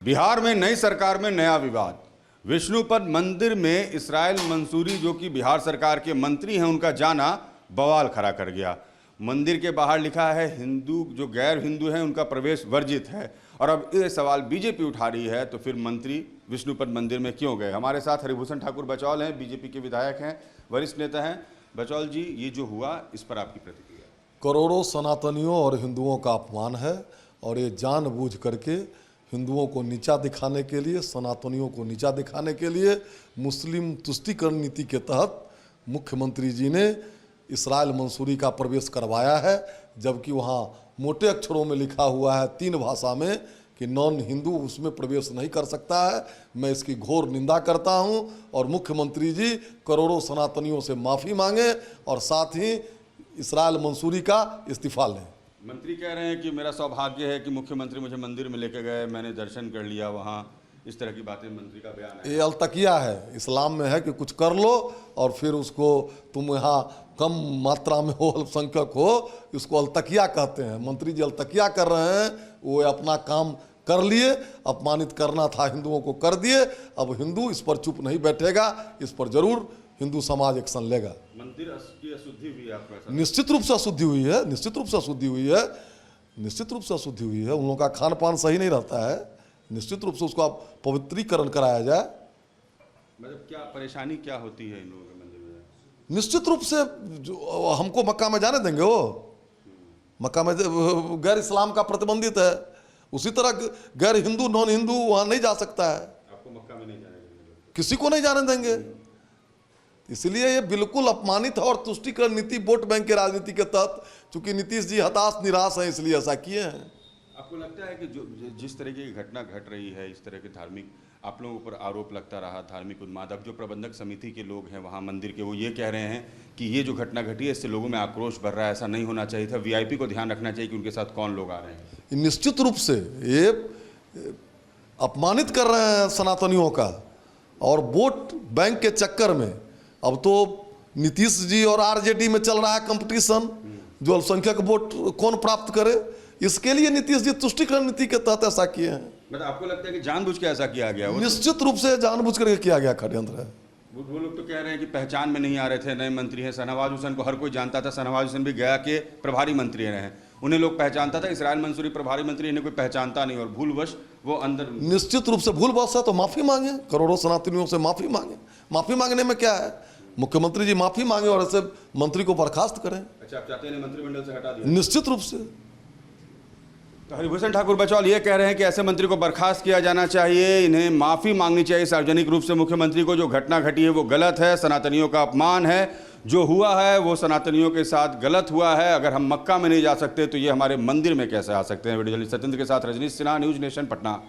बिहार में नई सरकार में नया विवाद। विष्णुपद मंदिर में इसराइल मंसूरी जो कि बिहार सरकार के मंत्री हैं, उनका जाना बवाल खड़ा कर गया। मंदिर के बाहर लिखा है हिंदू जो गैर हिंदू हैं उनका प्रवेश वर्जित है। और अब ये सवाल बीजेपी उठा रही है, तो फिर मंत्री विष्णुपद मंदिर में क्यों गए? हमारे साथ हरिभूषण ठाकुर बचौल हैं, बीजेपी के विधायक हैं, वरिष्ठ नेता हैं। बचौल जी, ये जो हुआ इस पर आपकी प्रतिक्रिया? करोड़ों सनातनियों और हिंदुओं का अपमान है और ये जानबूझ करके हिंदुओं को नीचा दिखाने के लिए, सनातनियों को नीचा दिखाने के लिए मुस्लिम तुष्टीकरण नीति के तहत मुख्यमंत्री जी ने इसराइल मंसूरी का प्रवेश करवाया है, जबकि वहाँ मोटे अक्षरों में लिखा हुआ है 3 भाषा में कि नॉन हिंदू उसमें प्रवेश नहीं कर सकता है। मैं इसकी घोर निंदा करता हूं और मुख्यमंत्री जी करोड़ों सनातनियों से माफ़ी मांगे और साथ ही इसराइल मंसूरी का इस्तीफा लें। मंत्री कह रहे हैं कि मेरा सौभाग्य है कि मुख्यमंत्री मुझे मंदिर में लेके गए, मैंने दर्शन कर लिया वहाँ, इस तरह की बातें मंत्री का बयान है। ये अलतकिया है, इस्लाम में है कि कुछ कर लो और फिर उसको तुम यहाँ कम मात्रा में हो, अल्पसंख्यक हो, इसको अलतकिया कहते हैं। मंत्री जी अलतकिया कर रहे हैं, वो अपना काम कर लिए, अपमानित करना था हिंदुओं को कर दिए। अब हिंदू इस पर चुप नहीं बैठेगा, इस पर जरूर हिंदू समाज एक्शन लेगा। मंदिर की अशुद्धि हुई है आपको ऐसा? निश्चित रूप से अशुद्धि हुई है, निश्चित रूप से अशुद्धि हुई है, निश्चित रूप से अशुद्धि हुई है। उन लोगों का खान पान सही नहीं रहता है, निश्चित रूप से उसको आप पवित्रीकरण कराया जाए। मतलब क्या परेशानी क्या होती है इन लोगों के मंदिर में? निश्चित रूप से जो हमको मक्का में जाने देंगे, वो मक्का में गैर इस्लाम का प्रतिबंधित है, उसी तरह गैर हिंदू नॉन हिंदू वहाँ नहीं जा सकता है। आपको मक्का में नहीं जाने देंगे? किसी को नहीं जाने देंगे। इसलिए ये बिल्कुल अपमानित है और तुष्टीकरण नीति वोट बैंक के राजनीति के तहत, चूंकि नीतीश जी हताश निराश हैं इसलिए ऐसा किए हैं। आपको लगता है कि जो जिस तरह की घटना घट रही है, इस तरह के धार्मिक आप लोगों पर आरोप लगता रहा, धार्मिक उन्माद, अब जो प्रबंधक समिति के लोग हैं वहाँ मंदिर के, वो ये कह रहे हैं कि ये जो घटना घटी है इससे लोगों में आक्रोश बढ़ रहा है, ऐसा नहीं होना चाहिए था, वीआईपी को ध्यान रखना चाहिए कि उनके साथ कौन लोग आ रहे हैं। निश्चित रूप से ये अपमानित कर रहे हैं सनातनियों का, और वोट बैंक के चक्कर में अब तो नीतीश जी और आरजेडी में चल रहा है कंपटीशन, जो अल्पसंख्यक वोट कौन प्राप्त करे, इसके लिए नीतीश जी तुष्टीकरण नीति के तहत ऐसा किए हैं। मतलब आपको लगता है कि जानबूझ के ऐसा किया गया? निश्चित रूप से जानबूझ करके किया गया षड्यंत्र है। वो लोग तो कह रहे हैं कि पहचान में नहीं आ रहे थे, नए मंत्री हैं, शहनवाज हुसैन को हर कोई जानता था, शहनवाज हुसैन भी गया के प्रभारी मंत्री रहे हैं, उन्हें लोग पहचानता था, इसराइल मंसूरी प्रभारी मंत्री, इन्हें कोई पहचानता नहीं और भूलवश वो अंदर। निश्चित रूप से भूलवश है तो माफी मांगे, करोड़ों सनातनियों से माफी मांगे। माफी मांगने में क्या है, मुख्यमंत्री जी माफी मांगे और ऐसे मंत्री को बर्खास्त करें। अच्छा, आप चाहते हैं मंत्रिमंडल से हटा दिया? निश्चित रूप से। तो हरिभूषण ठाकुर बचौल ये कह रहे हैं कि ऐसे मंत्री को बर्खास्त किया जाना चाहिए, इन्हें माफ़ी मांगनी चाहिए सार्वजनिक रूप से मुख्यमंत्री को। जो घटना घटी है वो गलत है, सनातनियों का अपमान है, जो हुआ है वो सनातनियों के साथ गलत हुआ है। अगर हम मक्का में नहीं जा सकते तो ये हमारे मंदिर में कैसे आ सकते हैं? वीडियो जर्नलिस्ट सत्येंद्र के साथ रजनीश सिन्हा, न्यूज़ नेशन, पटना।